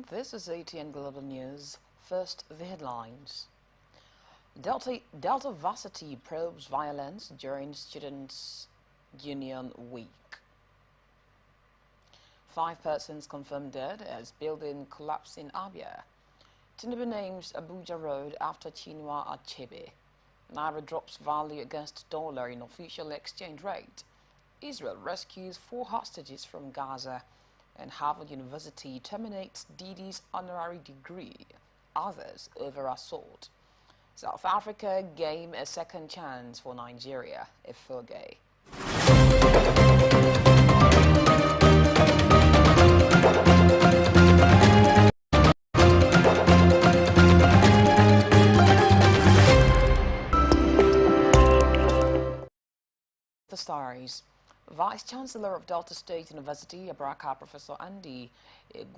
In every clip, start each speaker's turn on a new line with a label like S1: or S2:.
S1: afternoon. This is ATN Global News. First, the headlines. Delta Varsity probes violence during Students' Union Week. 5 persons confirmed dead as building collapsed in Abia. Tinubu names Abuja Road after Chinua Achebe. Naira drops value against dollar in official exchange rate. Israel rescues 4 hostages from Gaza. And Harvard University terminates Didi's honorary degree. Others over assault. South Africa game a second chance for Nigeria, Efoge. The stories. Vice-Chancellor of Delta State University, Abraka, Professor Andy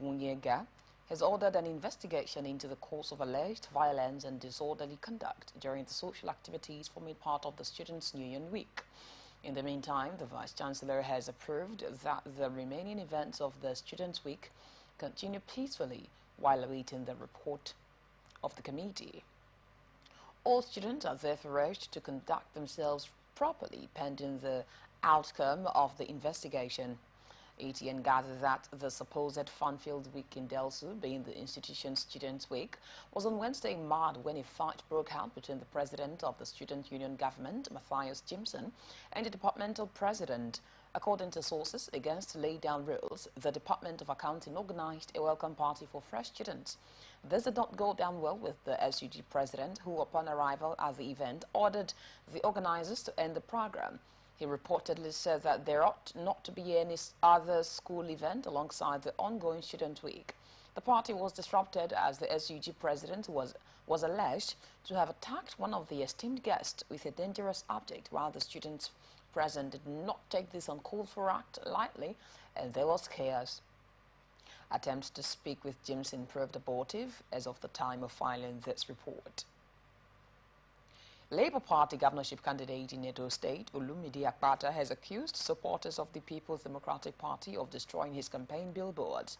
S1: Gunyega, has ordered an investigation into the cause of alleged violence and disorderly conduct during the social activities forming part of the Students' Union Week. In the meantime, the Vice-Chancellor has approved that the remaining events of the Students' Week continue peacefully while awaiting the report of the committee. All students are therefore urged to conduct themselves properly pending the outcome of the investigation. ATN gathered that the supposed fun-filled week in Delsu, being the institution's Students' Week, was on Wednesday marred when a fight broke out between the president of the Student Union government, Matthias Jimson, and the departmental president. According to sources, against laid-down rules, the Department of Accounting organized a welcome party for fresh students. This did not go down well with the SUG president, who, upon arrival at the event, ordered the organizers to end the program. He reportedly said that there ought not to be any other school event alongside the ongoing Student Week. The party was disrupted as the SUG president was alleged to have attacked one of the esteemed guests with a dangerous object, while the students present did not take this uncalled-for act lightly, and there was chaos. Attempts to speak with Jimson proved abortive as of the time of filing this report. Labour Party governorship candidate in Edo State, Olumide Akpata, has accused supporters of the People's Democratic Party of destroying his campaign billboards.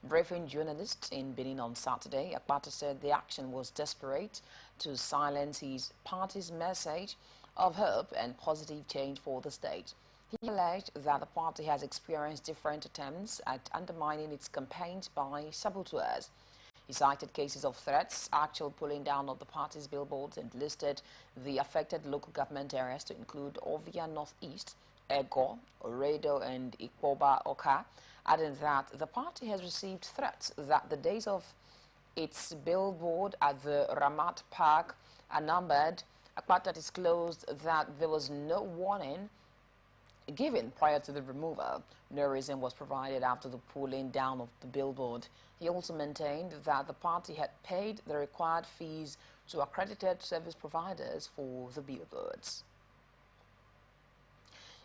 S1: Briefing journalists in Benin on Saturday, Akpata said the action was desperate to silence his party's message of hope and positive change for the state. He alleged that the party has experienced different attempts at undermining its campaigns by saboteurs. He cited cases of threats, actual pulling down of the party's billboards, and listed the affected local government areas to include Ovia Northeast, Ego, Oredo, and Ikpoba Oka, adding that the party has received threats that the days of its billboard at the Ramat Park are numbered. Akpata disclosed that there was no warning given prior to the removal. No reason was provided after the pulling down of the billboard. He also maintained that the party had paid the required fees to accredited service providers for the billboards.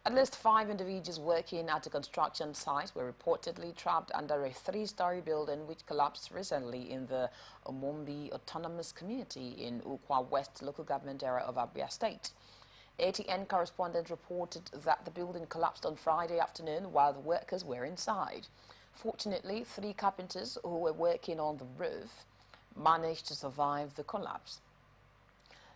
S1: At least 5 individuals working at a construction site were reportedly trapped under a 3-story building which collapsed recently in the Omombi Autonomous Community in Ukwa West local government area of Abia State. ATN correspondent reported that the building collapsed on Friday afternoon while the workers were inside. Fortunately, 3 carpenters who were working on the roof managed to survive the collapse,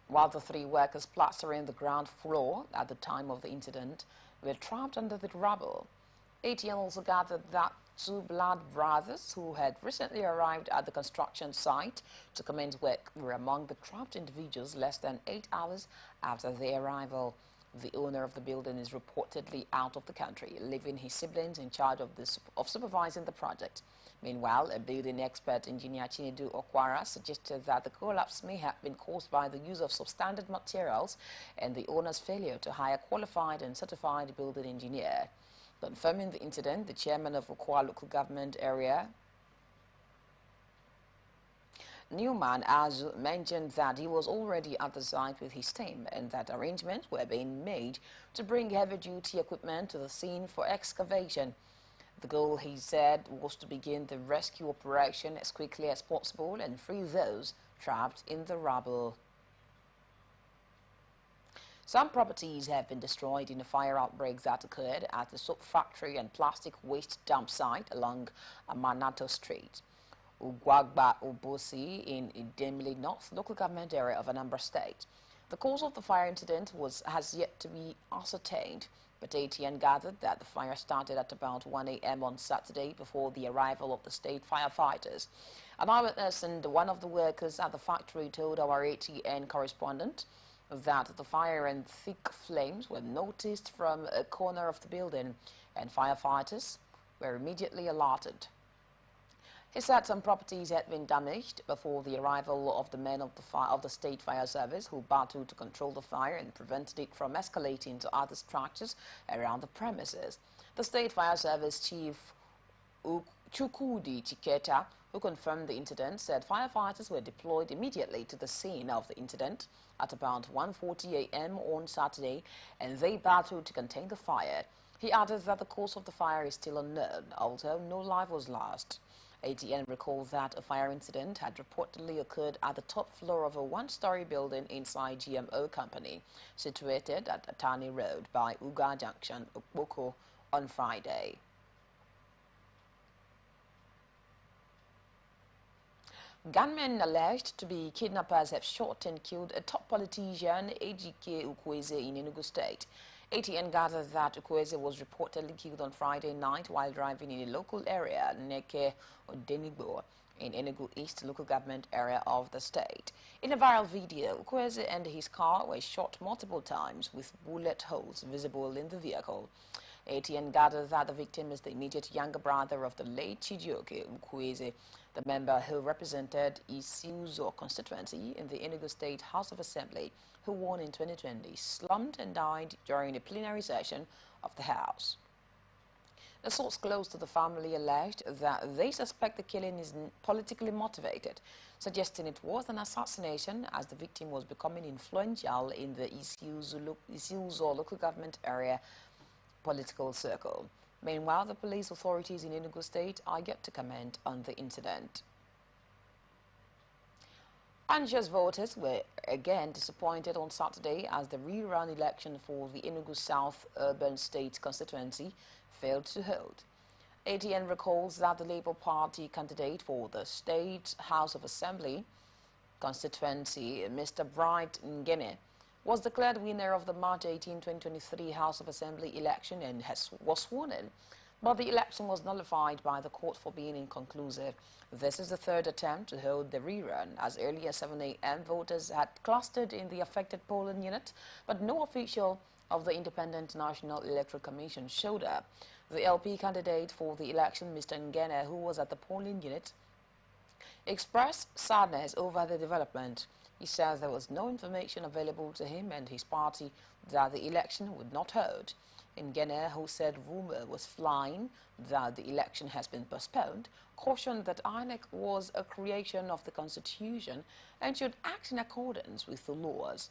S1: while the 3 workers plastering the ground floor at the time of the incident were trapped under the rubble. ATN also gathered that 2 blood brothers who had recently arrived at the construction site to commence work were among the trapped individuals less than 8 hours after their arrival. The owner of the building is reportedly out of the country, leaving his siblings in charge of supervising the project. Meanwhile, a building expert, engineer Chinedu Okwara, suggested that the collapse may have been caused by the use of substandard materials and the owner's failure to hire qualified and certified building engineer. Confirming the incident, the chairman of Ukwa local government area, Newman Azu, mentioned that he was already at the site with his team and that arrangements were being made to bring heavy-duty equipment to the scene for excavation. The goal, he said, was to begin the rescue operation as quickly as possible and free those trapped in the rubble. Some properties have been destroyed in a fire outbreak that occurred at the soap factory and plastic waste dump site along Amanato Street. Ugwagba Obosi in Idemili North local government area of Anambra State. The cause of the fire incident has yet to be ascertained, but ATN gathered that the fire started at about 1 a.m. on Saturday before the arrival of the state firefighters. An eyewitness and one of the workers at the factory told our ATN correspondent that the fire and thick flames were noticed from a corner of the building, and firefighters were immediately alerted. He said some properties had been damaged before the arrival of the men of the State Fire Service, who battled to control the fire and prevented it from escalating to other structures around the premises. The State Fire Service Chief Chukudi Chiketa, who confirmed the incident, said firefighters were deployed immediately to the scene of the incident at about 1:40 a.m. on Saturday, and they battled to contain the fire. He added that the cause of the fire is still unknown, although no life was lost. ATN recalls that a fire incident had reportedly occurred at the top floor of a one-story building inside GMO Company, situated at Atani Road by Uga Junction, Okpoko, on Friday. Gunmen alleged to be kidnappers have shot and killed a top politician, Ejike Ukwueze, in Enugu State. ATN gathered that Ukwueze was reportedly killed on Friday night while driving in a local area, Neke Odenigbo, in Enugu East local government area of the state. In a viral video, Ukwueze and his car were shot multiple times with bullet holes visible in the vehicle. ATN gathered that the victim is the immediate younger brother of the late Chijioke Ukwueze, the member who represented Isiuzo constituency in the Enugu State House of Assembly, who won in 2020, slumped and died during a plenary session of the House. A source close to the family alleged that they suspect the killing is politically motivated, suggesting it was an assassination as the victim was becoming influential in the Isiuzo local government area political circle. Meanwhile, the police authorities in Enugu State are yet to comment on the incident. Anxious voters were again disappointed on Saturday as the rerun election for the Enugu South Urban State constituency failed to hold. ATN recalls that the Labour Party candidate for the State House of Assembly constituency, Mr. Bright Ngene, was declared winner of the March 18, 2023 House of Assembly election and was sworn in. But the election was nullified by the court for being inconclusive. This is the third attempt to hold the rerun, as early as 7 a.m. voters had clustered in the affected polling unit, but no official of the Independent National Electoral Commission showed up. The LP candidate for the election, Mr. Ngene, who was at the polling unit, expressed sadness over the development. He says there was no information available to him and his party that the election would not hold. Ngene, who said rumor was flying that the election has been postponed, cautioned that INEC was a creation of the Constitution and should act in accordance with the laws.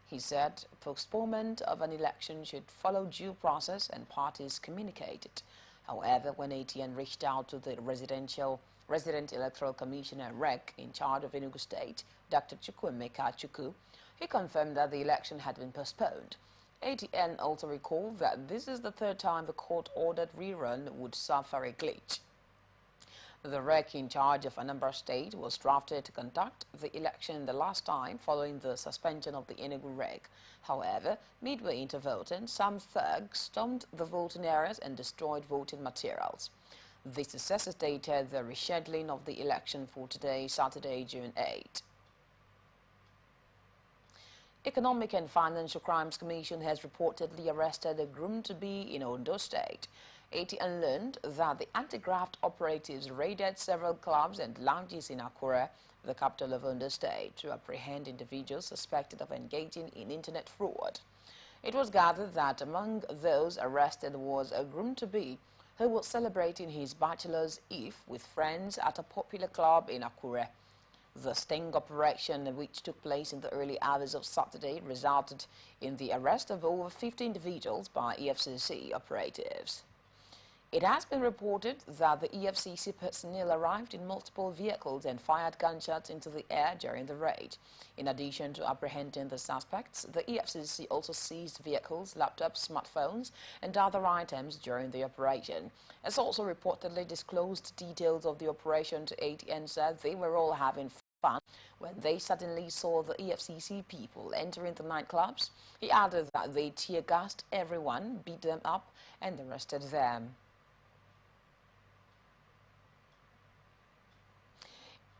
S1: He said postponement of an election should follow due process and parties communicate it. However, when ATN reached out to the Resident Electoral Commissioner REC in charge of Enugu State, Dr. Chukwuemeka Chukwu, he confirmed that the election had been postponed. ATN also recalled that this is the third time the court-ordered rerun would suffer a glitch. The REC in charge of Anambra State was drafted to conduct the election the last time following the suspension of the Enugu REC. However, midway into voting, some thugs stormed the voting areas and destroyed voting materials. This necessitated the rescheduling of the election for today, Saturday, June 8. Economic and Financial Crimes Commission has reportedly arrested a groom-to-be in Ondo State. ATN learned that the anti-graft operatives raided several clubs and lounges in Akure, the capital of Ondo State, to apprehend individuals suspected of engaging in internet fraud. It was gathered that among those arrested was a groom-to-be who was celebrating his bachelor's eve with friends at a popular club in Akure. The sting operation, which took place in the early hours of Saturday, resulted in the arrest of over 50 individuals by EFCC operatives. It has been reported that the EFCC personnel arrived in multiple vehicles and fired gunshots into the air during the raid. In addition to apprehending the suspects, the EFCC also seized vehicles, laptops, smartphones, and other items during the operation. It's also reportedly disclosed details of the operation to ATN said they were all having fun when they suddenly saw the EFCC people entering the nightclubs. He added that they tear-gassed everyone, beat them up, and arrested them.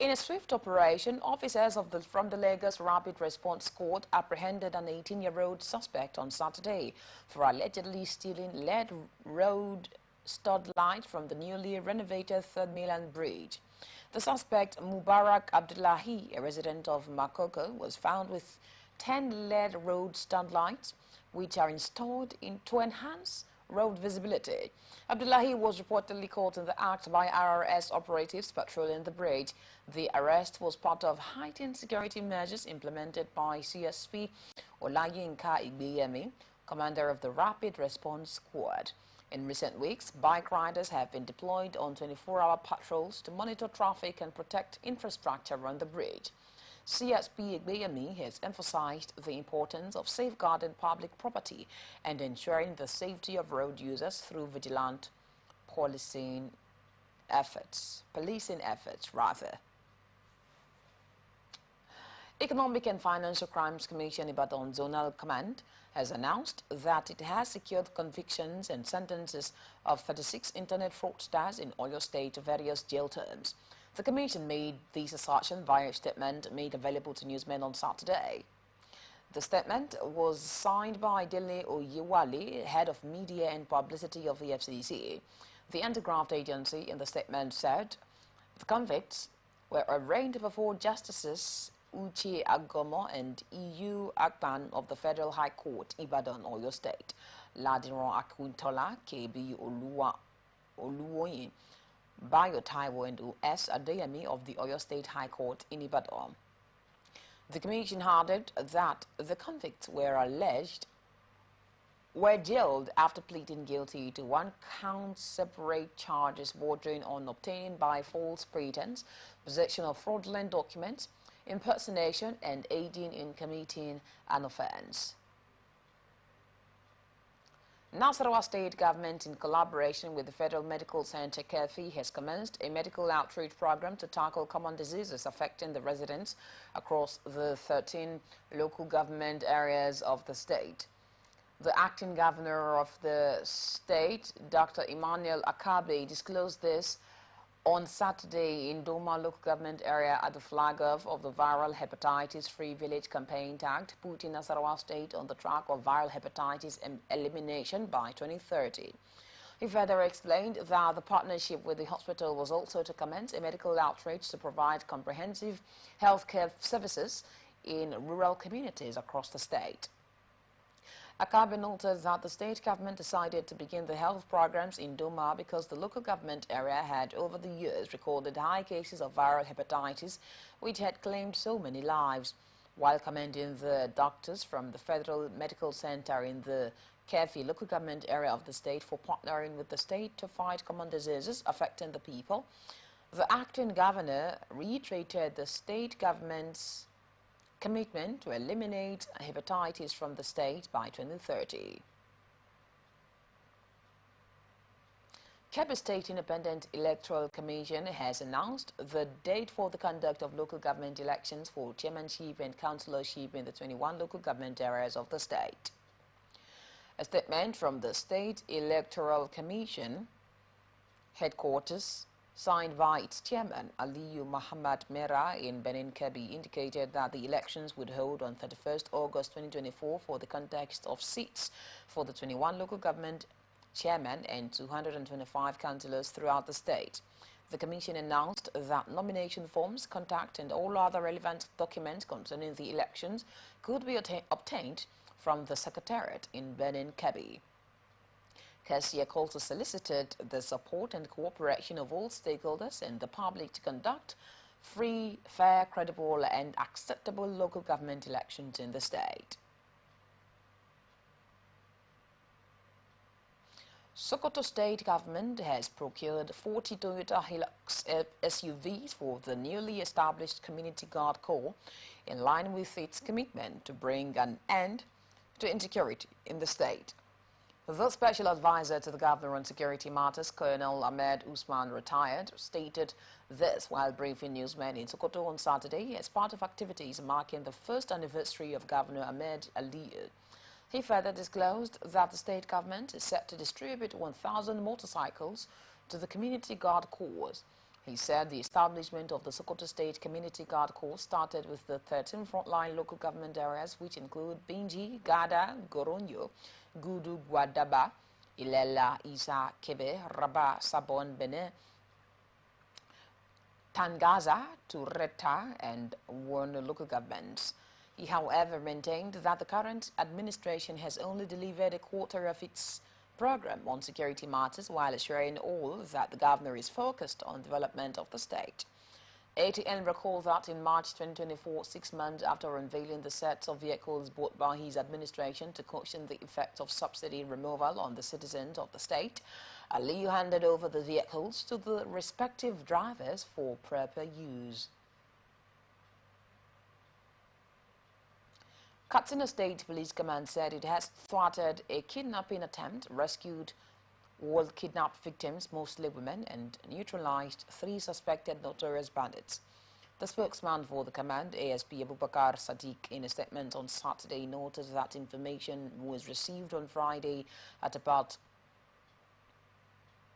S1: In a swift operation, officers from the Lagos Rapid Response Squad apprehended an 18-year-old suspect on Saturday for allegedly stealing lead road stud light from the newly renovated Third Mainland Bridge. The suspect, Mubarak Abdullahi, a resident of Makoko, was found with 10 lead road stud lights, which are installed to enhance road visibility. Abdullahi was reportedly caught in the act by RRS operatives patrolling the bridge. The arrest was part of heightened security measures implemented by CSP Olayinka Igbeyemi, commander of the Rapid Response Squad. In recent weeks, bike riders have been deployed on 24-hour patrols to monitor traffic and protect infrastructure on the bridge. CSP Igbeyemi has emphasized the importance of safeguarding public property and ensuring the safety of road users through vigilant policing efforts. Economic and Financial Crimes Commission Ibadan Zonal Command has announced that it has secured convictions and sentences of 36 internet fraudsters in Oyo State to various jail terms. The Commission made this assertion via a statement made available to newsmen on Saturday. The statement was signed by Dele Oyewale, head of media and publicity of the FCC. The anti-graft agency in the statement said the convicts were arraigned before Justices Uche Agomo and EU Akpan of the Federal High Court, Ibadan, Oyo State, Ladiran Akuntola, KB Oluwoyin, Bayo Taiwo and U.S. Adeyemi of the Oyo State High Court in Ibadan. The Commission added that the convicts were jailed after pleading guilty to one count separate charges bordering on obtaining by false pretense, possession of fraudulent documents, impersonation, and aiding in committing an offense. Nasarawa State Government, in collaboration with the Federal Medical Center, KEFI, has commenced a medical outreach program to tackle common diseases affecting the residents across the 13 local government areas of the state. The acting governor of the state, Dr. Emmanuel Akabe, disclosed this on Saturday in Doma local government area at the flag off of the viral hepatitis-free village campaign tagged putting Nasarawa State on the track of viral hepatitis elimination by 2030. He further explained that the partnership with the hospital was also to commence a medical outreach to provide comprehensive healthcare services in rural communities across the state. Akabe noted that the state government decided to begin the health programs in Doma because the local government area had over the years recorded high cases of viral hepatitis, which had claimed so many lives. While commending the doctors from the Federal Medical Center in the KEFI local government area of the state for partnering with the state to fight common diseases affecting the people, the acting governor reiterated the state government's commitment to eliminate hepatitis from the state by 2030. Kebbi State Independent Electoral Commission has announced the date for the conduct of local government elections for chairmanship and councillorship in the 21 local government areas of the state. A statement from the State Electoral Commission headquarters, signed by its chairman, Aliyu Muhammad Mera in Benin Kebbi, indicated that the elections would hold on 31st August 2024 for the context of seats for the 21 local government chairmen and 225 councillors throughout the state. The Commission announced that nomination forms, contact and all other relevant documents concerning the elections could be obtained from the Secretariat in Benin Kebbi. KESIAC also solicited the support and cooperation of all stakeholders and the public to conduct free, fair, credible and acceptable local government elections in the state. Sokoto state government has procured 40 Toyota Hilux SUVs for the newly established Community Guard Corps in line with its commitment to bring an end to insecurity in the state. The special advisor to the governor on security matters, Colonel Ahmed Usman, retired, stated this while briefing newsmen in Sokoto on Saturday as part of activities marking the first anniversary of Governor Ahmed Aliyu. He further disclosed that the state government is set to distribute 1,000 motorcycles to the Community Guard Corps. He said the establishment of the Sokoto State Community Guard Corps started with the 13 frontline local government areas, which include Binji, Gada, Goronyo, Gudu, Guadaba, Ilela, Isa, Kebe, Rabah, Sabon, Benin, Tangaza, Tureta, and Warno local governments. He, however, maintained that the current administration has only delivered a quarter of its program on security matters while assuring all that the governor is focused on development of the state. ATN recalled that in March 2024, 6 months after unveiling the sets of vehicles bought by his administration to cushion the effect of subsidy removal on the citizens of the state, Aliyu handed over the vehicles to the respective drivers for proper use. Katsina State Police Command said it has thwarted a kidnapping attempt, rescued all kidnapped victims, mostly women, and neutralized 3 suspected notorious bandits. The spokesman for the command, ASP Abubakar Sadiq, in a statement on Saturday, noted that information was received on Friday at about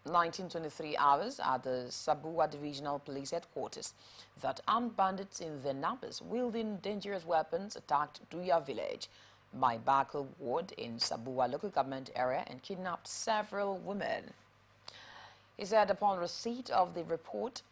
S1: 1923 hours at the Sabua Divisional Police Headquarters that armed bandits in their numbers wielding dangerous weapons attacked Duya village, my Bako ward in Sabua local government area, and kidnapped several women. He said upon receipt of the report,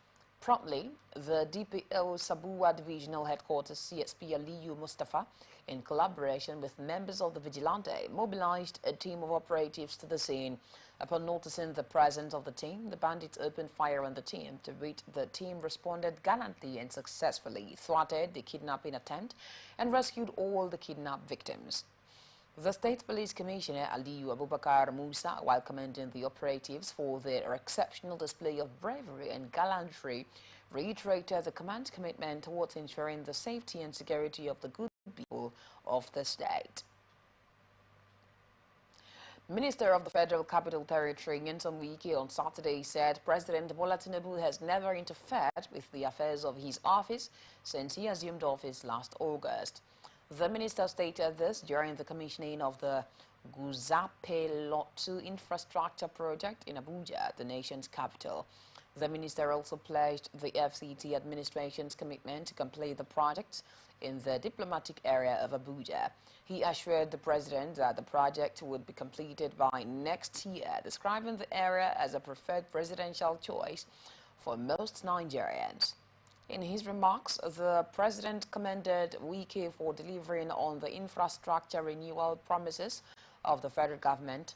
S1: promptly, the DPO Sabua Divisional Headquarters CSP Aliyu Mustafa, in collaboration with members of the Vigilante, mobilized a team of operatives to the scene. Upon noticing the presence of the team, the bandits opened fire on the team, to which the team responded gallantly and successfully, thwarted the kidnapping attempt, and rescued all the kidnapped victims. The State Police Commissioner Aliyu Abubakar Musa, while commending the operatives for their exceptional display of bravery and gallantry, reiterated the command's commitment towards ensuring the safety and security of the good people of the state. Minister of the Federal Capital Territory, Nyesom Wike, on Saturday said President Bola Tinubu has never interfered with the affairs of his office since he assumed office last August. The minister stated this during the commissioning of the Guzape Lot 2 infrastructure project in Abuja, the nation's capital. The minister also pledged the FCT administration's commitment to complete the project in the diplomatic area of Abuja. He assured the president that the project would be completed by next year, describing the area as a preferred presidential choice for most Nigerians. In his remarks, the president commended Wike for delivering on the infrastructure renewal promises of the federal government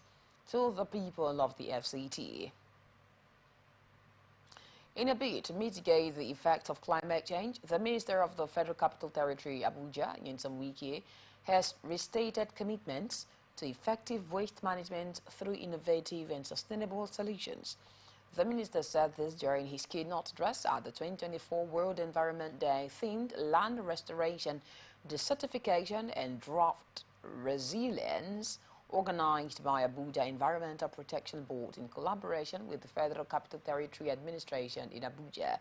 S1: to the people of the FCT. In a bid to mitigate the effects of climate change, the Minister of the Federal Capital Territory, Abuja, Nyesom Wike, has restated commitments to effective waste management through innovative and sustainable solutions. The minister said this during his keynote address at the 2024 World Environment Day themed Land Restoration, Desertification and Drought Resilience, organized by Abuja Environmental Protection Board in collaboration with the Federal Capital Territory Administration in Abuja.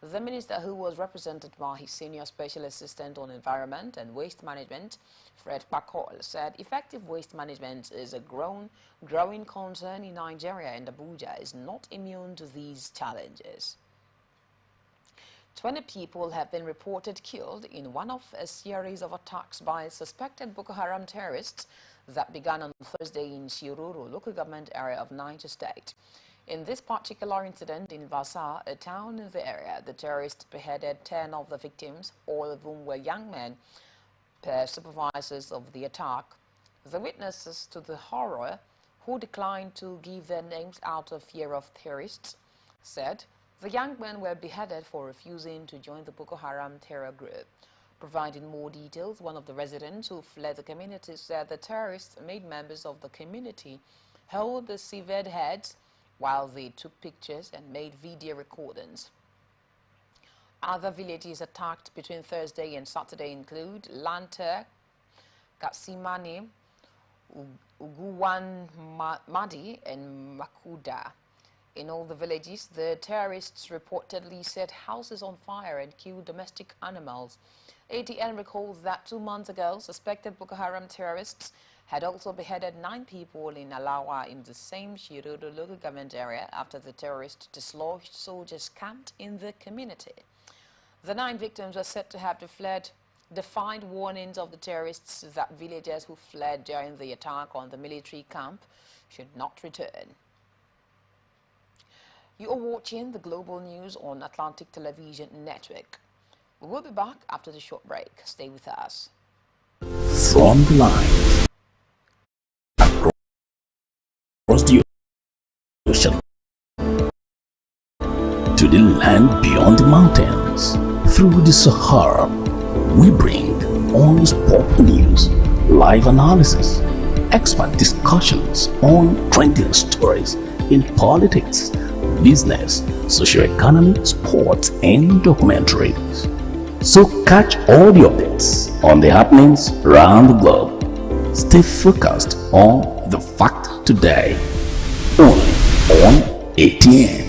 S1: The minister, who was represented by his senior special assistant on environment and waste management, Fred Pakol, said effective waste management is a growing concern in Nigeria, and Abuja is not immune to these challenges. 20 people have been reported killed in one of a series of attacks by suspected Boko Haram terrorists that began on Thursday in Shiruru, local government area of Niger State. In this particular incident in Vasa, a town in the area, the terrorists beheaded 10 of the victims, all of whom were young men, per supervisors of the attack. The witnesses to the horror, who declined to give their names out of fear of terrorists, said the young men were beheaded for refusing to join the Boko Haram terror group. Providing more details, one of the residents who fled the community said the terrorists made members of the community held the severed heads while they took pictures and made video recordings. Other villages attacked between Thursday and Saturday include Lanta, Katsimani, Uguwan Madi, and Makuda. In all the villages, the terrorists reportedly set houses on fire and killed domestic animals. ATN recalls that 2 months ago, suspected Boko Haram terrorists had also beheaded 9 people in Alawa in the same Shirodo local government area after the terrorists dislodged soldiers camped in the community. The 9 victims were said to have defied warnings of the terrorists that villagers who fled during the attack on the military camp should not return. You are watching the global news on Atlantic Television Network. We will be back after the short break. Stay with us.
S2: From the line across the ocean to the land beyond the mountains, through the Sahara, we bring honest pop news, live analysis, expert discussions on trending stories in politics, business, socio-economy, sports, and documentaries. So catch all the updates on the happenings around the globe. Stay focused on the fact today, only on ATN.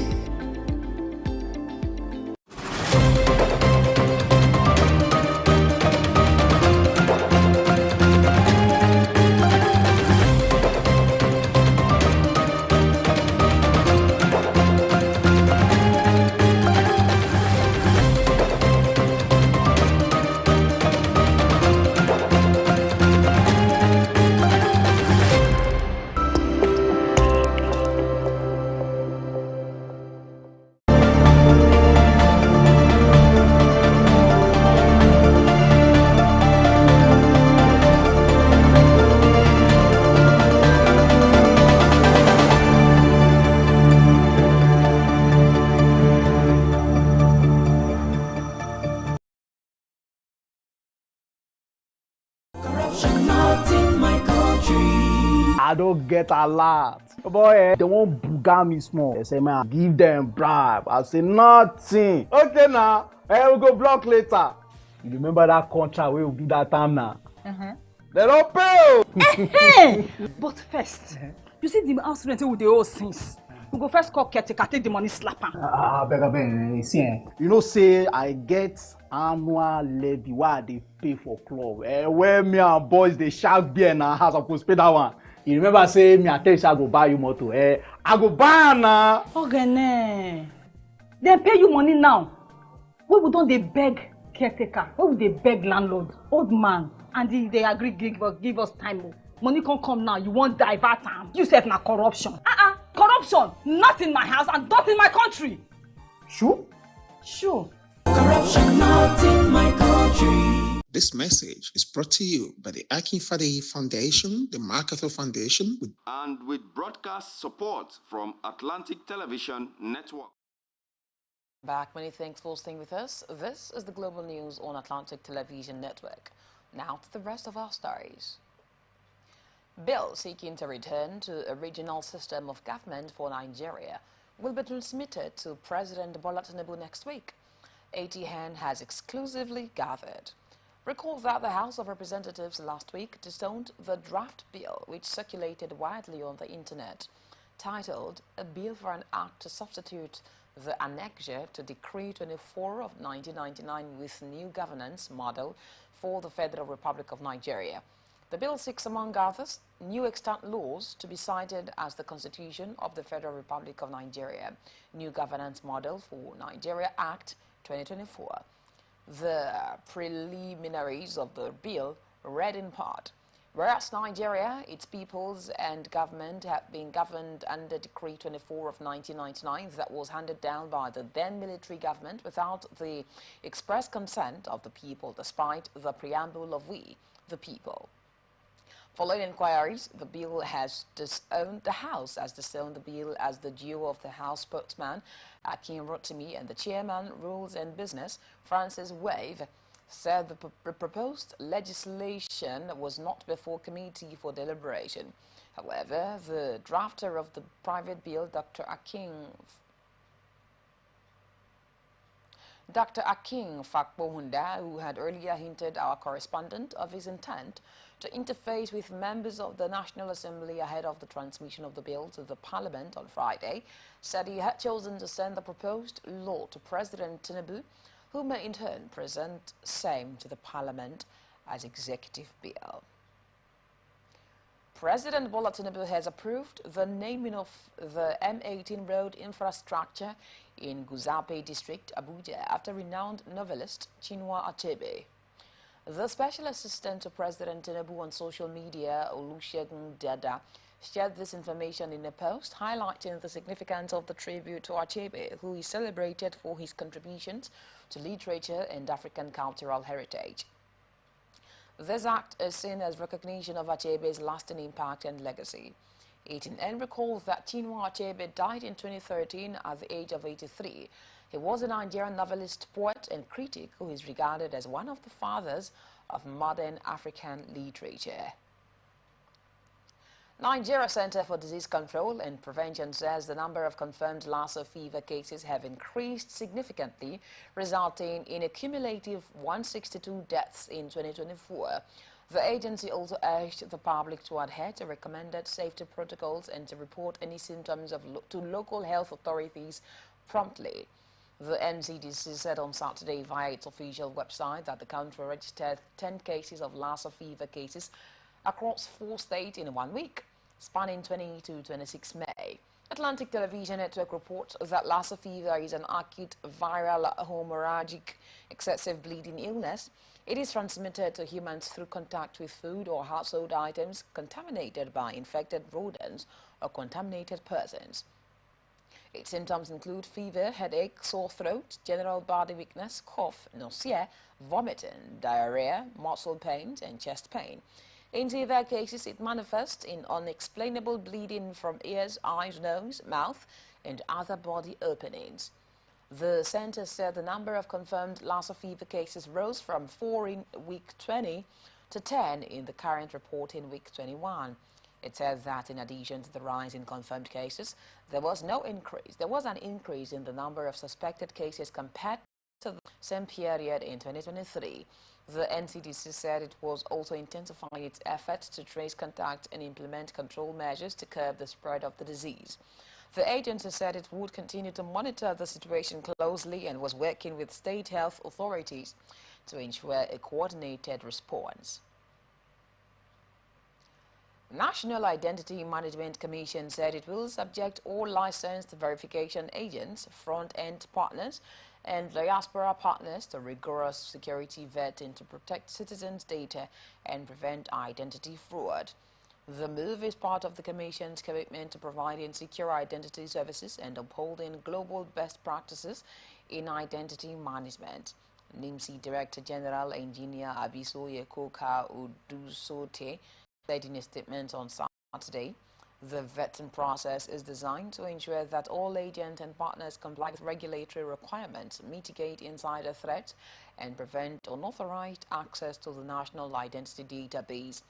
S3: I don't get a lot. Boy, they won't booga me small. They say, man, give them bribe. I say, nothing. Okay, now, we'll go block later. You remember that contract we will do that time now? They don't pay.
S4: But first, you see the house rent with the old things. We go first call caretaker, take the money, slap am.
S3: Beg, see, you know, say I get annual levy why they pay for club. Where me and boys they shark beer in our house, I supposed to pay that one. You remember say me and tell you I go buy you motor. I go buy now.
S4: Okay, then pay you money now. We don't they beg caretaker? We would they beg landlord, old man, and they agree give us time. Money can't come now. You won't divert time. You said na corruption. Corruption, not in my house and not in my country.
S3: Sure?
S4: Sure.
S5: Corruption not in my country. This message is brought to you by the Akinfade Foundation, the Marketer Foundation,
S6: with broadcast support from Atlantic Television Network.
S1: Back, many thanks for staying with us. This is the global news on Atlantic Television Network. Now to the rest of our stories. Bill seeking to return to a regional system of government for Nigeria will be transmitted to President Bola Tinubu next week. ATN has exclusively gathered. Recall that the House of Representatives last week disowned the draft bill which circulated widely on the internet, titled A Bill for an Act to Substitute the Annexure to Decree 24 of 1999 with New Governance Model for the Federal Republic of Nigeria. The bill seeks, among others, new extant laws to be cited as the Constitution of the Federal Republic of Nigeria, New Governance Model for Nigeria Act 2024. The preliminaries of the bill read in part, whereas Nigeria, its peoples and government have been governed under Decree 24 of 1999 that was handed down by the then military government without the express consent of the people, despite the preamble of we, the people. Following inquiries, the bill has disowned the House, has disowned the bill as the duo of the House spokesman, Akin Rotimi, and the chairman, Rules and Business, Francis Wave, said the proposed legislation was not before committee for deliberation. However, the drafter of the private bill, Dr. Aking Fakbohunda, who had earlier hinted our correspondent of his intent to interface with members of the National Assembly ahead of the transmission of the bill to the Parliament on Friday, said he had chosen to send the proposed law to President Tinubu, who may in turn present same to the Parliament as executive bill. President Bola Tinubu has approved the naming of the M18 road infrastructure in Guzape district, Abuja, after renowned novelist Chinua Achebe. The special assistant to President Tinubu on social media, Olusegun Dada, shared this information in a post highlighting the significance of the tribute to Achebe, who is celebrated for his contributions to literature and African cultural heritage. This act is seen as recognition of Achebe's lasting impact and legacy. 18N recalls that Chinua Achebe died in 2013 at the age of 83. He was a Nigerian novelist, poet, and critic who is regarded as one of the fathers of modern African literature. Nigeria Center for Disease Control and Prevention says the number of confirmed Lassa fever cases have increased significantly, resulting in a cumulative 162 deaths in 2024. The agency also urged the public to adhere to recommended safety protocols and to report any symptoms to local health authorities promptly. The NCDC said on Saturday via its official website that the country registered 10 cases of Lassa fever cases across 4 states in 1 week, spanning 20 to 26 May. Atlantic Television Network reports that Lassa fever is an acute viral hemorrhagic excessive bleeding illness. It is transmitted to humans through contact with food or household items contaminated by infected rodents or contaminated persons. Its symptoms include fever, headache, sore throat, general body weakness, cough, nausea, vomiting, diarrhea, muscle pains, and chest pain. In severe cases, it manifests in unexplainable bleeding from ears, eyes, nose, mouth, and other body openings. The center said the number of confirmed Lassa fever cases rose from 4 in week 20 to 10 in the current report in week 21. It said that in addition to the rise in confirmed cases, there was an increase in the number of suspected cases compared to the same period in 2023. The NCDC said it was also intensifying its efforts to trace contact and implement control measures to curb the spread of the disease. The agency said it would continue to monitor the situation closely and was working with state health authorities to ensure a coordinated response. National Identity Management Commission said it will subject all licensed verification agents, front-end partners, and diaspora partners to rigorous security vetting to protect citizens' data and prevent identity fraud. The move is part of the Commission's commitment to providing secure identity services and upholding global best practices in identity management. NIMC Director General Engineer Abisoye Koka Udusote said in a statement on Saturday, the vetting process is designed to ensure that all agents and partners comply with regulatory requirements, mitigate insider threats, and prevent unauthorized access to the National Identity Database.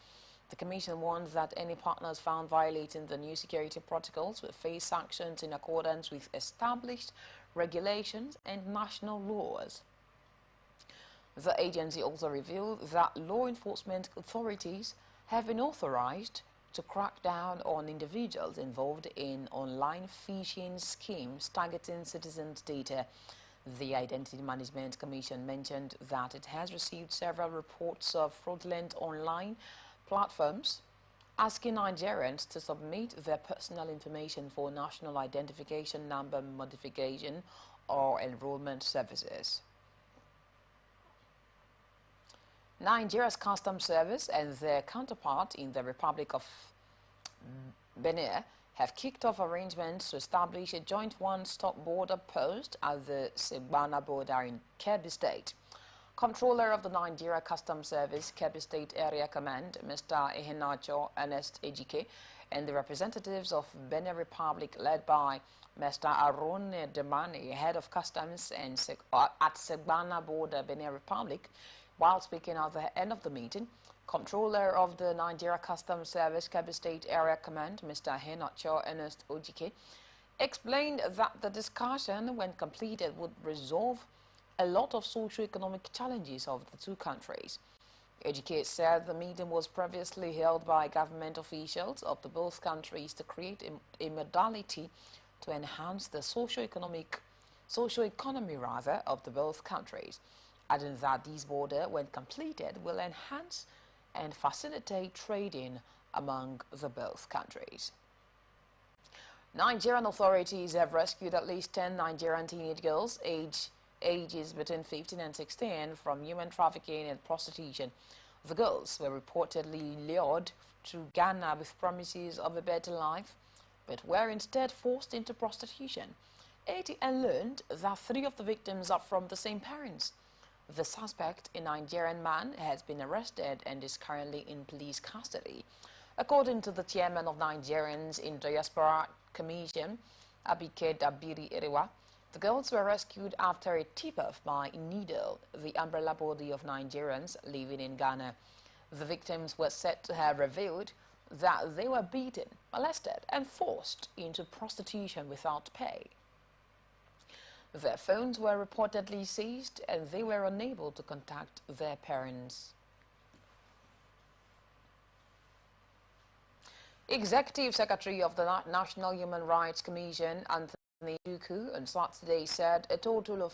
S1: The Commission warns that any partners found violating the new security protocols will face sanctions in accordance with established regulations and national laws. The agency also revealed that law enforcement authorities have been authorized to crack down on individuals involved in online phishing schemes targeting citizens' data. The Identity Management Commission mentioned that it has received several reports of fraudulent online platforms asking Nigerians to submit their personal information for national identification number modification or enrollment services. Nigeria's Customs Service and their counterpart in the Republic of Benin have kicked off arrangements to establish a joint one-stop border post at the Segbana border in Kebbi State. Comptroller of the Nigeria Customs Service, Kebbi State Area Command, Mr. Iheanacho Ernest Ejike, and the representatives of Benin Republic led by Mr. Arone Demani, head of customs at Segbana border, Benin Republic, While speaking at the end of the meeting, Controller of the Nigeria Customs Service Kebbi State Area Command, Mr. Henacho Ernest Ojike, explained that the discussion, when completed, would resolve a lot of socio-economic challenges of the two countries. Ojike said the meeting was previously held by government officials of the both countries to create a modality to enhance the socio-economy of the both countries, adding that this border, when completed, will enhance and facilitate trading among the both countries. Nigerian authorities have rescued at least 10 Nigerian teenage girls ages between 15 and 16 from human trafficking and prostitution. The girls were reportedly lured to Ghana with promises of a better life, but were instead forced into prostitution. ATN learned that 3 of the victims are from the same parents. The suspect, a Nigerian man, has been arrested and is currently in police custody. According to the chairman of Nigerians in Diaspora Commission, Abike Dabiri Erewa, the girls were rescued after a tip-off by Needle, the umbrella body of Nigerians living in Ghana. The victims were said to have revealed that they were beaten, molested, and forced into prostitution without pay. Their phones were reportedly seized and they were unable to contact their parents. Executive Secretary of the National Human Rights Commission, Anthony Duku, on Saturday said a total of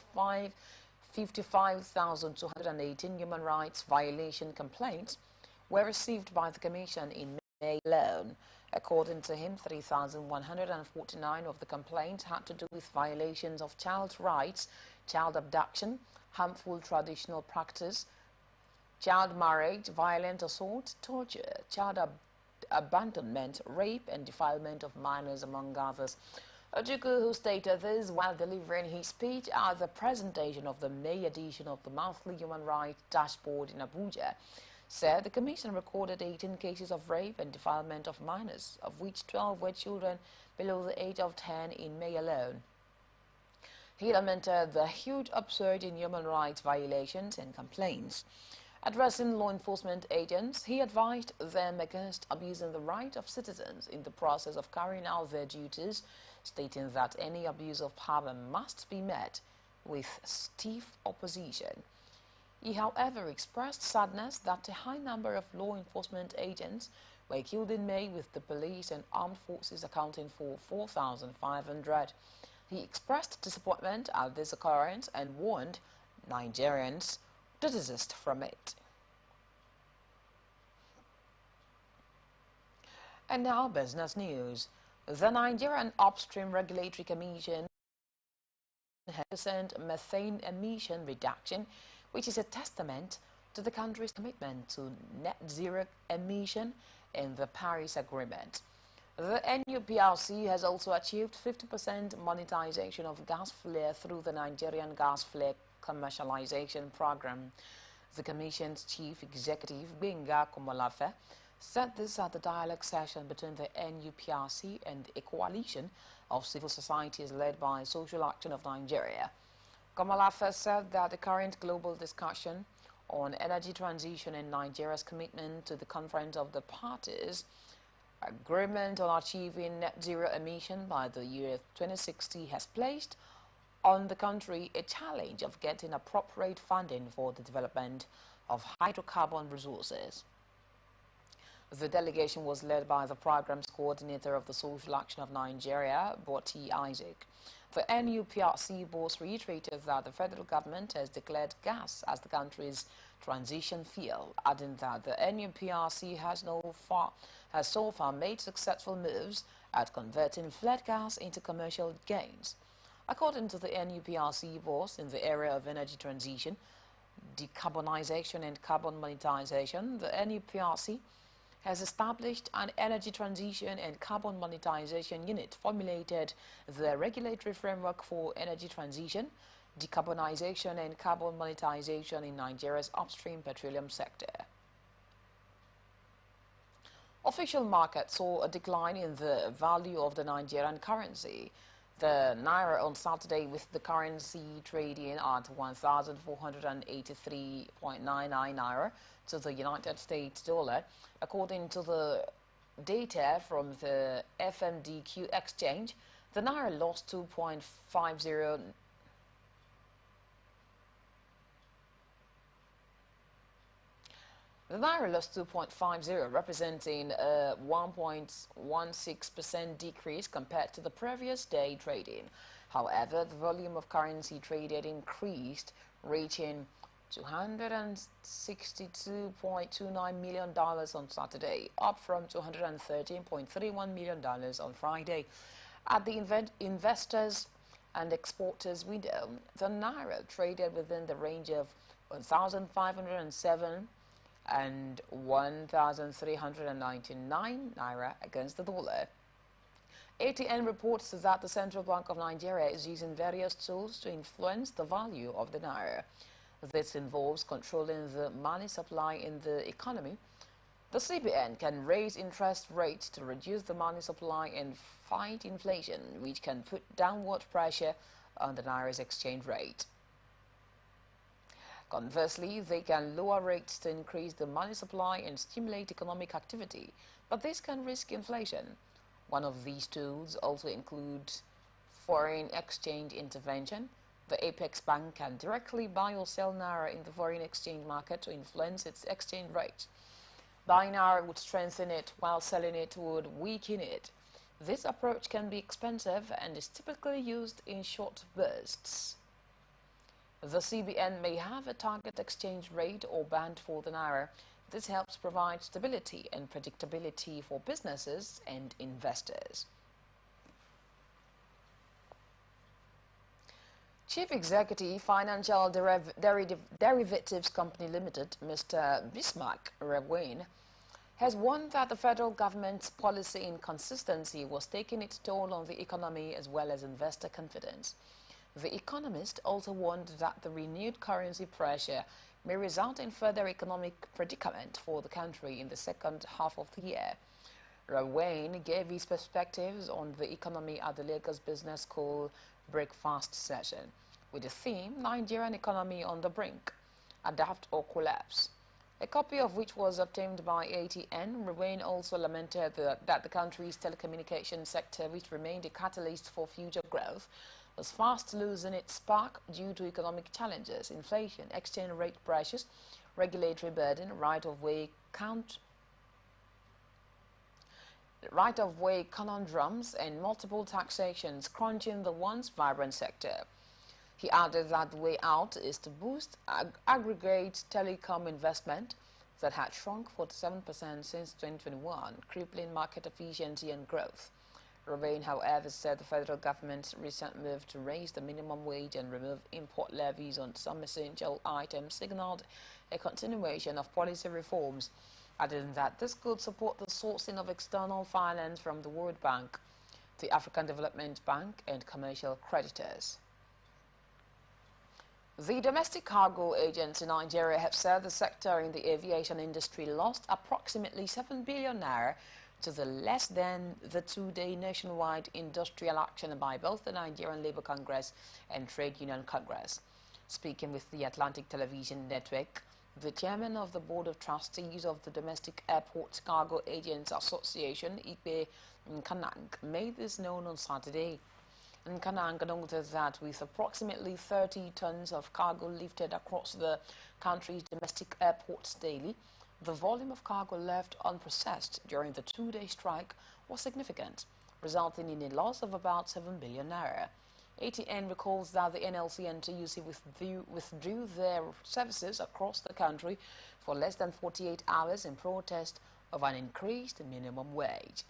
S1: 55,218 human rights violation complaints were received by the Commission in May alone. According to him, 3,149 of the complaints had to do with violations of child rights, child abduction, harmful traditional practice, child marriage, violent assault, torture, child abandonment, rape, and defilement of minors, among others. Ojukwu, who stated this while delivering his speech at the presentation of the May edition of the monthly Human Rights Dashboard in Abuja, said the Commission recorded 18 cases of rape and defilement of minors, of which 12 were children below the age of 10 in May alone. He lamented the huge upsurge in human rights violations and complaints. Addressing law enforcement agents, he advised them against abusing the right of citizens in the process of carrying out their duties, stating that any abuse of power must be met with stiff opposition. He, however, expressed sadness that a high number of law enforcement agents were killed in May, with the police and armed forces accounting for 4,500. He expressed disappointment at this occurrence and warned Nigerians to desist from it. And now business news. The Nigerian Upstream Regulatory Commission has sent methane emission reduction, which is a testament to the country's commitment to net zero emission in the Paris Agreement. The NUPRC has also achieved 50% monetization of gas flare through the Nigerian Gas Flare Commercialization Program. The Commission's Chief Executive, Benga Komolafe, said this at the dialogue session between the NUPRC and a coalition of civil societies led by Social Action of Nigeria. Komolafe said that the current global discussion on energy transition and Nigeria's commitment to the Conference of the Parties agreement on achieving net zero emission by the year 2060 has placed on the country a challenge of getting appropriate funding for the development of hydrocarbon resources. The delegation was led by the program's coordinator of the Social Action of Nigeria, Boti Isaac. The NUPRC boss reiterated that the federal government has declared gas as the country's transition fuel, adding that the NUPRC has so far made successful moves at converting fled gas into commercial gains. According to the NUPRC boss, in the area of energy transition, decarbonization and carbon monetization, the NUPRC has established an energy transition and carbon monetization unit, formulated the regulatory framework for energy transition, decarbonization and carbon monetization in Nigeria's upstream petroleum sector. Official markets saw a decline in the value of the Nigerian currency. the naira on Saturday, with the currency trading at 1,483.99 naira to the United States dollar. According to the data from the FMDQ exchange, the naira lost 2.50. The naira lost 2.50, representing a 1.16% decrease compared to the previous day trading. However, the volume of currency traded increased, reaching $262.29 million on Saturday, up from $213.31 million on Friday. At the investors and exporters window, the naira traded within the range of 1,507 and 1,399 naira against the dollar. ATN reports that the Central Bank of Nigeria is using various tools to influence the value of the naira. This involves controlling the money supply in the economy. The CBN can raise interest rates to reduce the money supply and fight inflation, which can put downward pressure on the naira's exchange rate. Conversely, they can lower rates to increase the money supply and stimulate economic activity, but this can risk inflation. One of these tools also includes foreign exchange intervention. The Apex Bank can directly buy or sell naira in the foreign exchange market to influence its exchange rate. Buying naira would strengthen it, while selling it would weaken it. This approach can be expensive and is typically used in short bursts. The CBN may have a target exchange rate or band for the naira. This helps provide stability and predictability for businesses and investors. Chief Executive, Financial Derivatives Company Limited, Mr. Bismarck Rewayne, has warned that the federal government's policy inconsistency was taking its toll on the economy as well as investor confidence. The Economist also warned that the renewed currency pressure may result in further economic predicament for the country in the second half of the year. Rewayne gave his perspectives on the economy at the Lagos Business School breakfast session, with the theme Nigerian Economy on the Brink, Adapt or Collapse, a copy of which was obtained by ATN. Rewayne also lamented that the country's telecommunications sector, which remained a catalyst for future growth, was fast losing its spark due to economic challenges, inflation, exchange rate pressures, regulatory burden, right-of-way conundrums, and multiple taxations crunching the once vibrant sector. He added that the way out is to boost aggregate telecom investment that had shrunk 47% since 2021, crippling market efficiency and growth. Rewayne, however, said the federal government's recent move to raise the minimum wage and remove import levies on some essential items signaled a continuation of policy reforms, adding that this could support the sourcing of external finance from the World Bank, the African Development Bank, and commercial creditors. The domestic cargo agents in Nigeria have said the sector in the aviation industry lost approximately 7 billion naira to the less than the two-day nationwide industrial action by both the Nigerian Labour Congress and Trade Union Congress. Speaking with the Atlantic Television Network, the chairman of the Board of Trustees of the Domestic Airport Cargo Agents Association, Ikpe Nkanang, made this known on Saturday. Nkanang noted that with approximately 30 tons of cargo lifted across the country's domestic airports daily, the volume of cargo left unprocessed during the two-day strike was significant, resulting in a loss of about 7 billion naira. ATN recalls that the NLC and TUC withdrew their services across the country for less than 48 hours in protest of an increased minimum wage.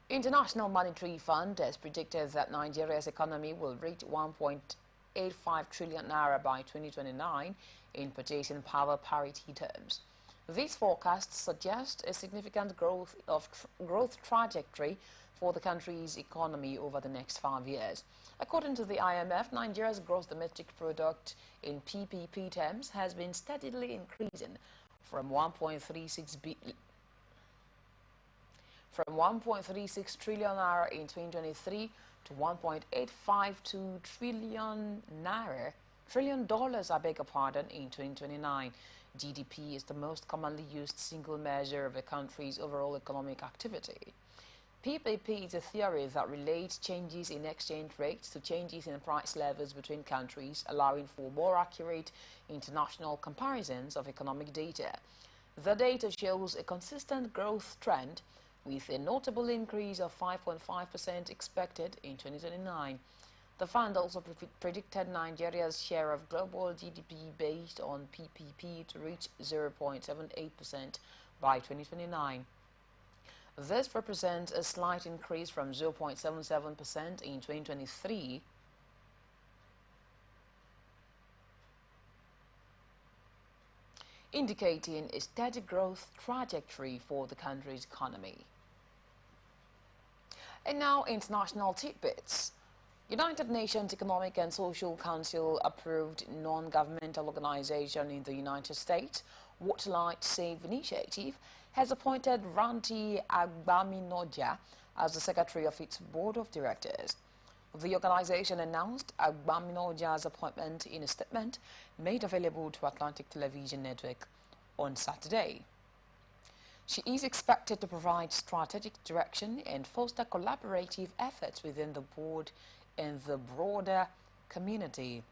S1: International Monetary Fund has predicted that Nigeria's economy will reach 1.85 trillion naira by 2029 in purchasing power parity terms. These forecasts suggest a significant growth trajectory for the country's economy over the next 5 years. According to the IMF, Nigeria's gross domestic product in PPP terms has been steadily increasing from 1.36 from 1.36 trillion naira in 2023 to 1.852 trillion dollars, I beg your pardon, in 2029. GDP is the most commonly used single measure of a country's overall economic activity. PPP is a theory that relates changes in exchange rates to changes in price levels between countries, allowing for more accurate international comparisons of economic data. The data shows a consistent growth trend with a notable increase of 5.5% expected in 2029. The fund also predicted Nigeria's share of global GDP based on PPP to reach 0.78% by 2029. This represents a slight increase from 0.77% in 2023, indicating a steady growth trajectory for the country's economy. And now, international tidbits. United Nations Economic and Social Council approved non-governmental organization in the United States, Waterlight Save Initiative, has appointed Ranti Agbaminoja as the secretary of its board of directors. The organization announced Agbaminoja's appointment in a statement made available to Atlantic Television Network on Saturday. She is expected to provide strategic direction and foster collaborative efforts within the board and the broader community.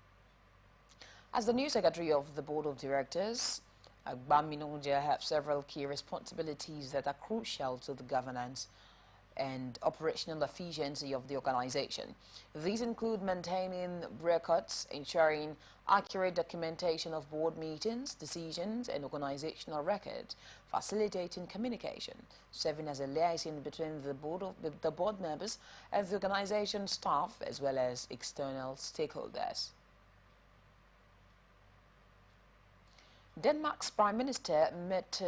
S1: As the new secretary of the board of directors, Agbaminoja has several key responsibilities that are crucial to the governance and operational efficiency of the organization. These include maintaining records, ensuring accurate documentation of board meetings, decisions, and organizational records, facilitating communication, serving as a liaison between the board members and the organization staff, as well as external stakeholders. Denmark's Prime Minister met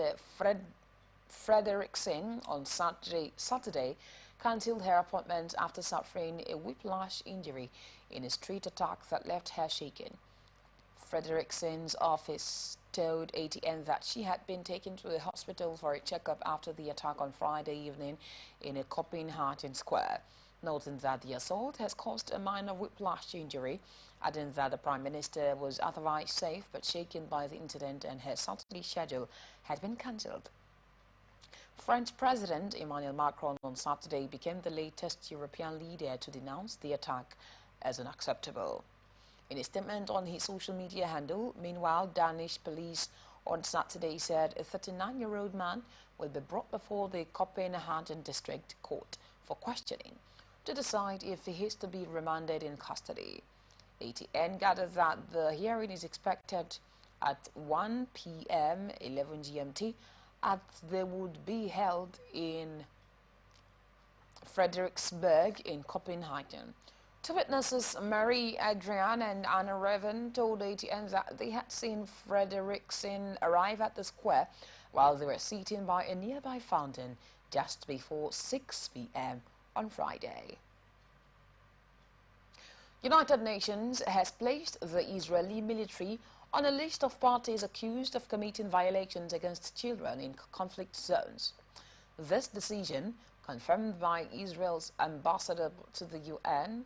S1: Frederiksen on Saturday cancelled her appointment after suffering a whiplash injury in a street attack that left her shaken. Frederiksen's office told ATN that she had been taken to the hospital for a checkup after the attack on Friday evening in a Copenhagen square, noting that the assault has caused a minor whiplash injury, adding that the Prime Minister was otherwise safe but shaken by the incident and her Saturday schedule had been cancelled. French President Emmanuel Macron on Saturday became the latest European leader to denounce the attack as unacceptable. In a statement on his social media handle, meanwhile, Danish police on Saturday said a 39-year-old man will be brought before the Copenhagen District Court for questioning to decide if he is to be remanded in custody. ATN gathered that the hearing is expected at 1 p.m. 11 GMT as they would be held in Frederiksberg in Copenhagen. Two witnesses, Marie Adrian and Anna Reven, told ATN that they had seen Frederiksen arrive at the square while they were sitting by a nearby fountain just before 6 p.m. on Friday. United Nations has placed the Israeli military on a list of parties accused of committing violations against children in conflict zones. This decision, confirmed by Israel's ambassador to the UN,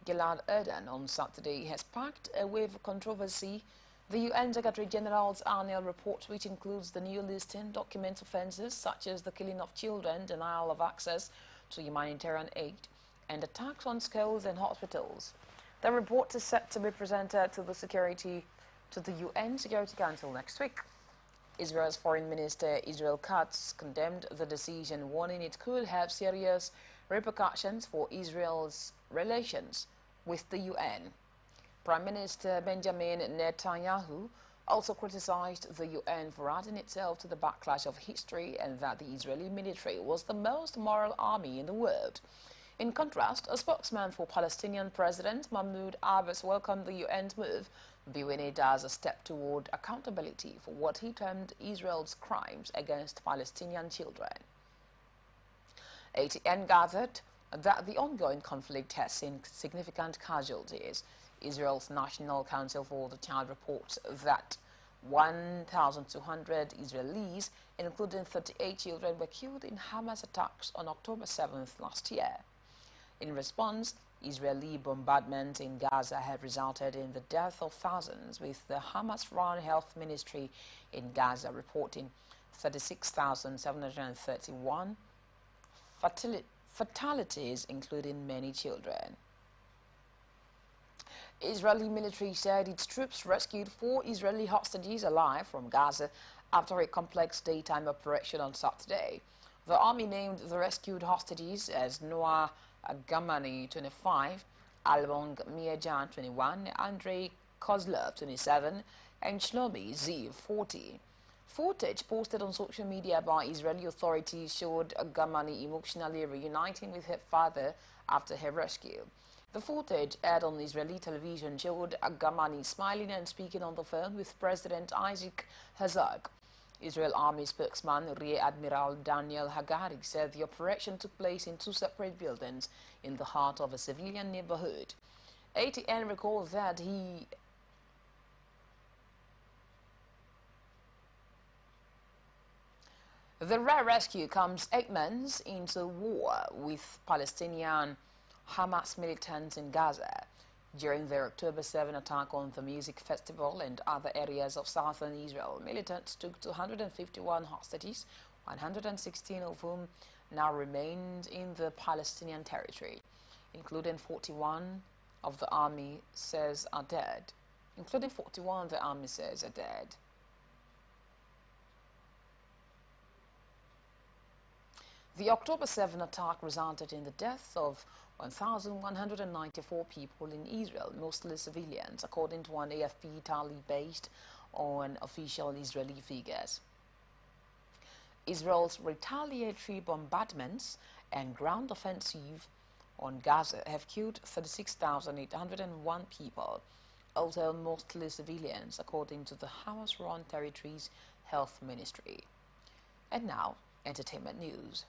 S1: Gilad Erdan, on Saturday, has sparked a wave of controversy. The UN Secretary-General's annual report, which includes the new listing, documents offences such as the killing of children, denial of access to humanitarian aid, and attacks on schools and hospitals. The report is set to be presented to the UN Security Council next week. Israel's Foreign Minister Israel Katz condemned the decision, warning it could have serious repercussions for Israel's relations with the UN. Prime Minister Benjamin Netanyahu also criticized the UN for adding itself to the backlash of history and that the Israeli military was the most moral army in the world. In contrast, a spokesman for Palestinian President Mahmoud Abbas welcomed the UN's move, viewing it as a step toward accountability for what he termed Israel's crimes against Palestinian children. ATN gathered that the ongoing conflict has seen significant casualties. Israel's National Council for the Child reports that 1,200 Israelis, including 38 children, were killed in Hamas attacks on October 7th last year. In response, Israeli bombardments in Gaza have resulted in the death of thousands, with the Hamas-run health ministry in Gaza reporting 36,731 fatalities, including many children. Israeli military said its troops rescued 4 Israeli hostages alive from Gaza after a complex daytime operation on Saturday. The army named the rescued hostages as Noah Gamani, 25, Almong Miajan, 21, Andrei Kozlov, 27, and Shlomi Ziv, 40. Footage posted on social media by Israeli authorities showed Gamani emotionally reuniting with her father after her rescue. The footage aired on Israeli television showed Gamani smiling and speaking on the phone with President Isaac Herzog. Israel Army spokesman Rear Admiral Daniel Hagari said the operation took place in 2 separate buildings in the heart of a civilian neighborhood. ATN recalled that the rare rescue comes 8 months into war with Palestinian Hamas militants in Gaza. During their October 7 attack on the music festival and other areas of southern Israel, militants took 251 hostages, 116 of whom now remained in the Palestinian territory, including 41 of the army says are dead. The October 7 attack resulted in the death of 1,194 people in Israel, mostly civilians, according to an AFP tally based on official Israeli figures. Israel's retaliatory bombardments and ground offensive on Gaza have killed 36,801 people, also mostly civilians, according to the Hamas-run territory's health ministry. And now, entertainment news.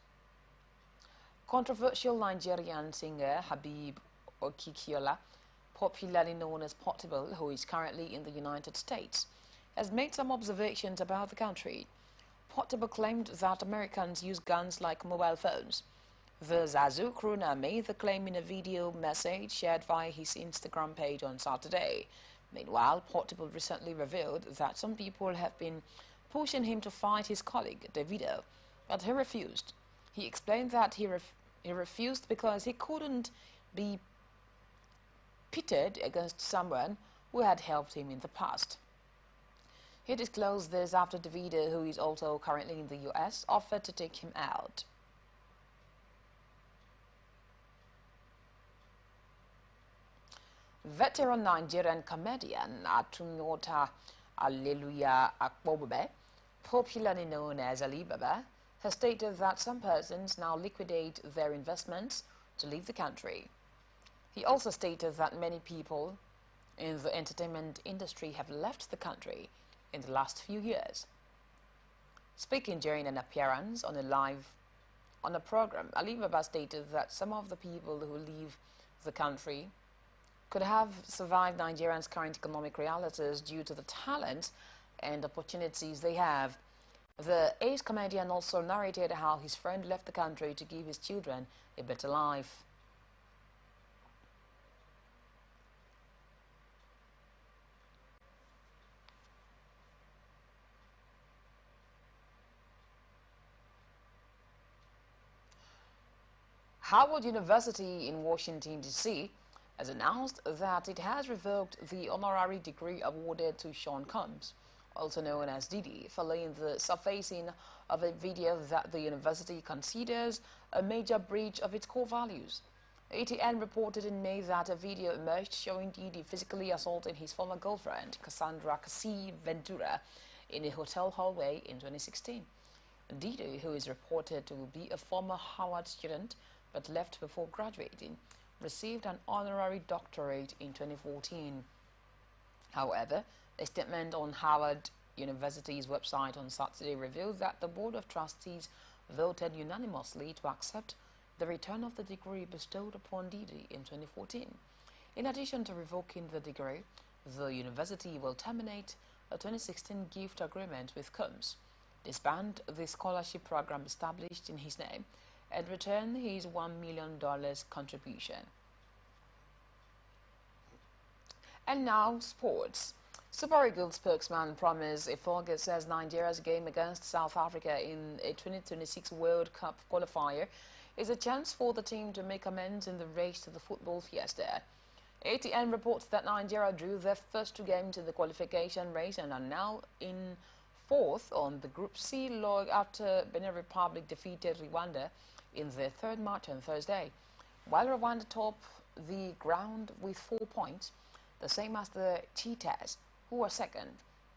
S1: Controversial Nigerian singer Habib Okikiola, popularly known as Portable, who is currently in the United States, has made some observations about the country. Portable claimed that Americans use guns like mobile phones. The Zazu crooner made the claim in a video message shared via his Instagram page on Saturday. Meanwhile, Portable recently revealed that some people have been pushing him to fight his colleague, Davido, but he refused. He explained that he refused because he couldn't be pitted against someone who had helped him in the past. He disclosed this after Davido, who is also currently in the US, offered to take him out. Veteran Nigerian comedian Atunyota Alleluia Akpobebe, popularly known as Alibaba, has stated that some persons now liquidate their investments to leave the country. He also stated that many people in the entertainment industry have left the country in the last few years. Speaking during an appearance on a program, Alibaba stated that some of the people who leave the country could have survived Nigerians' current economic realities due to the talent and opportunities they have. The ace comedian also narrated how his friend left the country to give his children a better life. Howard University in Washington, D.C. has announced that it has revoked the honorary degree awarded to Sean Combs, also known as Diddy, following the surfacing of a video that the university considers a major breach of its core values. ATN reported in May that a video emerged showing Diddy physically assaulting his former girlfriend, Cassandra Cassie Ventura, in a hotel hallway in 2016. Diddy, who is reported to be a former Howard student but left before graduating, received an honorary doctorate in 2014. However, a statement on Howard University's website on Saturday revealed that the Board of Trustees voted unanimously to accept the return of the degree bestowed upon Diddy in 2014. In addition to revoking the degree, the university will terminate a 2016 gift agreement with Combs, disband the scholarship program established in his name, and return his $1 million contribution. And now, sports. Super Eagles spokesman promised Ifoge says Nigeria's game against South Africa in a 2026 World Cup qualifier is a chance for the team to make amends in the race to the football fiesta. ATN reports that Nigeria drew their first two games in the qualification race and are now in fourth on the Group C log after Benin Republic defeated Rwanda in their third match on Thursday. While Rwanda top the ground with 4 points, the same as the Cheetahs, who are second,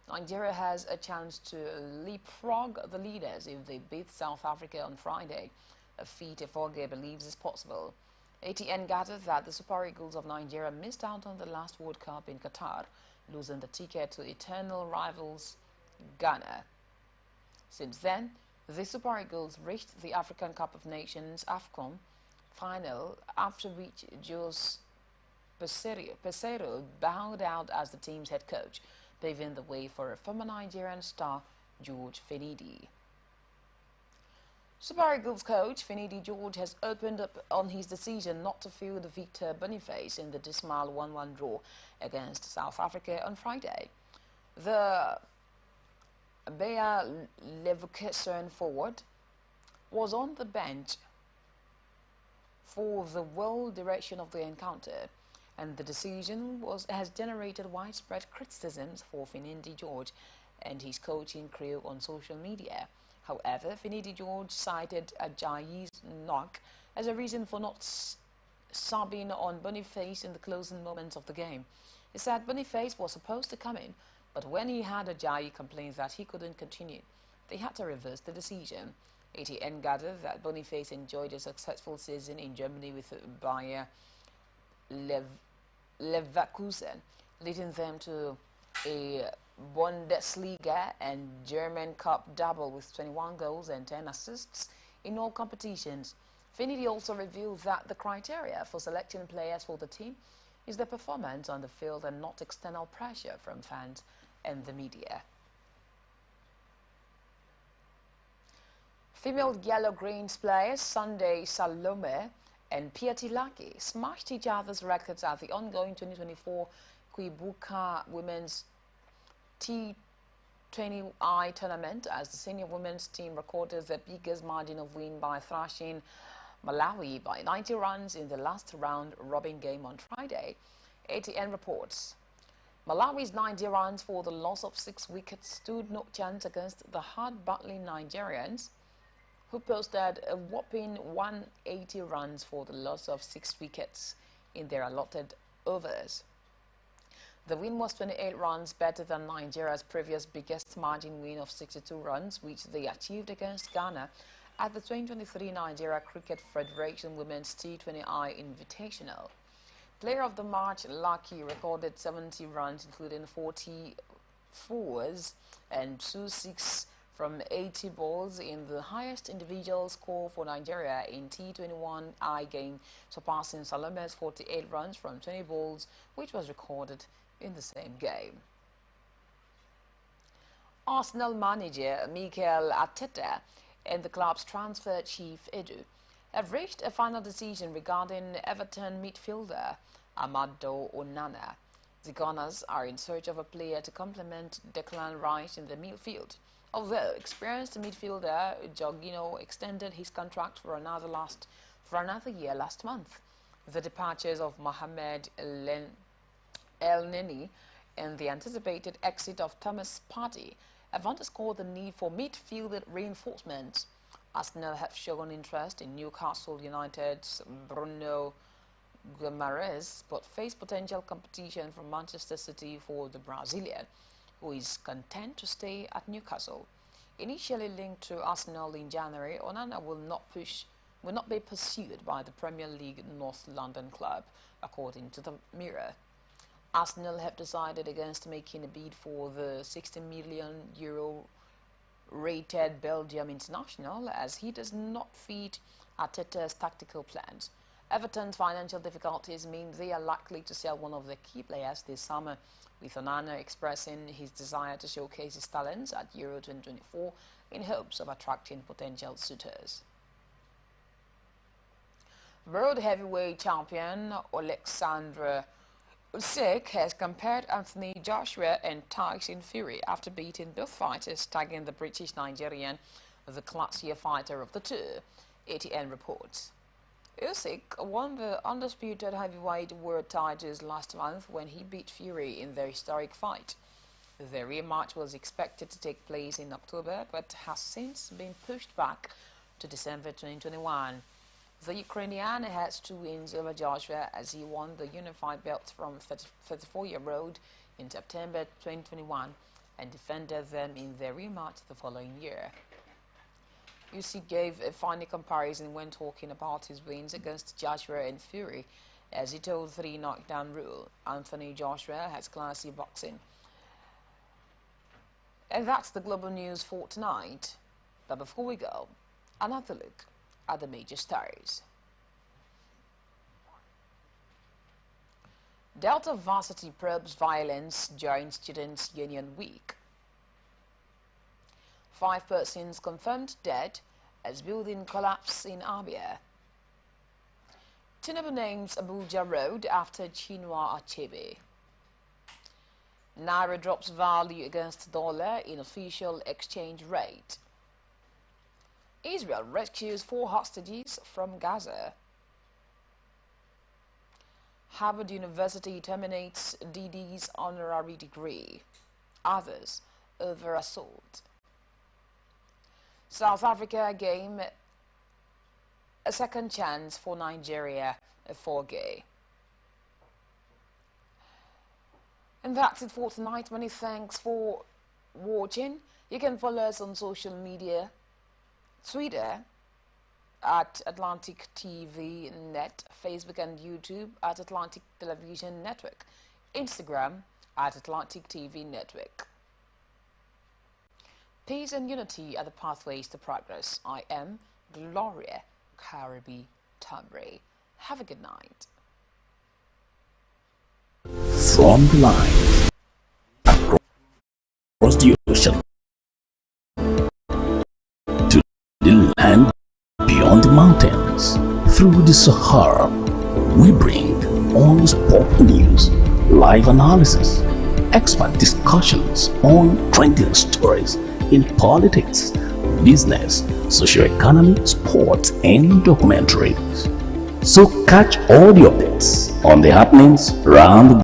S1: Nigeria has a chance to leapfrog the leaders if they beat South Africa on Friday, a feat Ifoge believes is possible. ATN gathered that the Super Eagles of Nigeria missed out on the last World Cup in Qatar, losing the ticket to eternal rivals Ghana. Since then, the Super Eagles reached the African Cup of Nations AFCON final, after which Jose Peseiro bowed out as the team's head coach, paving the way for a former Nigerian star, George Finidi. Super Eagles coach Finidi George has opened up on his decision not to field Victor Boniface in the dismal 1-1 draw against South Africa on Friday. The Bayer Leverkusen forward was on the bench for the whole direction of the encounter, and the decision has generated widespread criticisms for Finidi George and his coaching crew on social media. However, Finidi George cited Ajayi's knock as a reason for not subbing on Boniface in the closing moments of the game. He said Boniface was supposed to come in, but when he had Ajayi complain that he couldn't continue, they had to reverse the decision. ATN gathered that Boniface enjoyed a successful season in Germany with Bayer Leverkusen, leading them to a Bundesliga and German Cup double with 21 goals and 10 assists in all competitions. Finidi also revealed that the criteria for selecting players for the team is their performance on the field and not external pressure from fans and the media. Female Yellow Greens players Sunday Salome and Pieti Laki smashed each other's records at the ongoing 2024 Kwibuka Women's T20I tournament as the senior women's team recorded the biggest margin of win by thrashing Malawi by 90 runs in the last round-robin game on Friday. ATN reports Malawi's 90 runs for the loss of 6 wickets stood no chance against the hard-battling Nigerians, who posted a whopping 180 runs for the loss of 6 wickets in their allotted overs. The win was 28 runs better than Nigeria's previous biggest margin win of 62 runs, which they achieved against Ghana at the 2023 Nigeria Cricket Federation Women's T20I Invitational. Player of the match, Lucky, recorded 70 runs, including 40 fours and 2 6 from 80 balls in the highest individual score for Nigeria in T21I game, surpassing Salome's 48 runs from 20 balls, which was recorded in the same game. Arsenal manager Mikel Arteta and the club's transfer chief Edu have reached a final decision regarding Everton midfielder Amado Onana. The Gunners are in search of a player to complement Declan Rice in the midfield. Although experienced midfielder Jorginho extended his contract for another year last month, the departures of Mohamed El Neni and the anticipated exit of Thomas Partey have underscored the need for midfield reinforcements. Arsenal have shown interest in Newcastle United's Bruno Guimaraes, but face potential competition from Manchester City for the Brazilian, who is content to stay at Newcastle. Initially linked to Arsenal in January, Onana will not be pursued by the Premier League North London club, according to the Mirror. Arsenal have decided against making a bid for the €60 million rated Belgium international, as he does not fit Arteta's tactical plans. Everton's financial difficulties mean they are likely to sell one of their key players this summer, with Onana expressing his desire to showcase his talents at Euro 2024 in hopes of attracting potential suitors. World heavyweight champion Alexander Usyk has compared Anthony Joshua and Tyson Fury after beating both fighters, tagging the British Nigerian the classier fighter of the two, ATN reports. Usyk won the undisputed heavyweight world titles last month when he beat Fury in their historic fight. The rematch was expected to take place in October, but has since been pushed back to December 2021. The Ukrainian has 2 wins over Joshua as he won the unified belt from 34-year-old in September 2021 and defended them in their rematch the following year. Usyk gave a funny comparison when talking about his wins against Joshua and Fury, as he told 3 knockdown rule. Anthony Joshua has classy boxing. And that's the global news for tonight. But before we go, another look at the major stories. Delta Varsity probes violence during Students' Union Week. 5 persons confirmed dead as building collapse in Abia. Tinubu names Abuja Road after Chinua Achebe. Naira drops value against dollar in official exchange rate. Israel rescues 4 hostages from Gaza. Harvard University terminates DD's honorary degree. Others over assault. South Africa game a second chance for Nigeria for gay. And that's it for tonight. Many thanks for watching. You can follow us on social media, Twitter at Atlantic TV Net, Facebook and YouTube at Atlantic Television Network, Instagram at Atlantic TV Network. Peace and unity are the pathways to progress. I am Gloria Karibi Tambre. Have a good night.
S2: From the line across the ocean to the land beyond the mountains, through the Sahara, we bring honest pop news, live analysis, expert discussions on trending stories in politics, business, socio-economy, sports, and documentaries. So catch all the updates on the happenings around the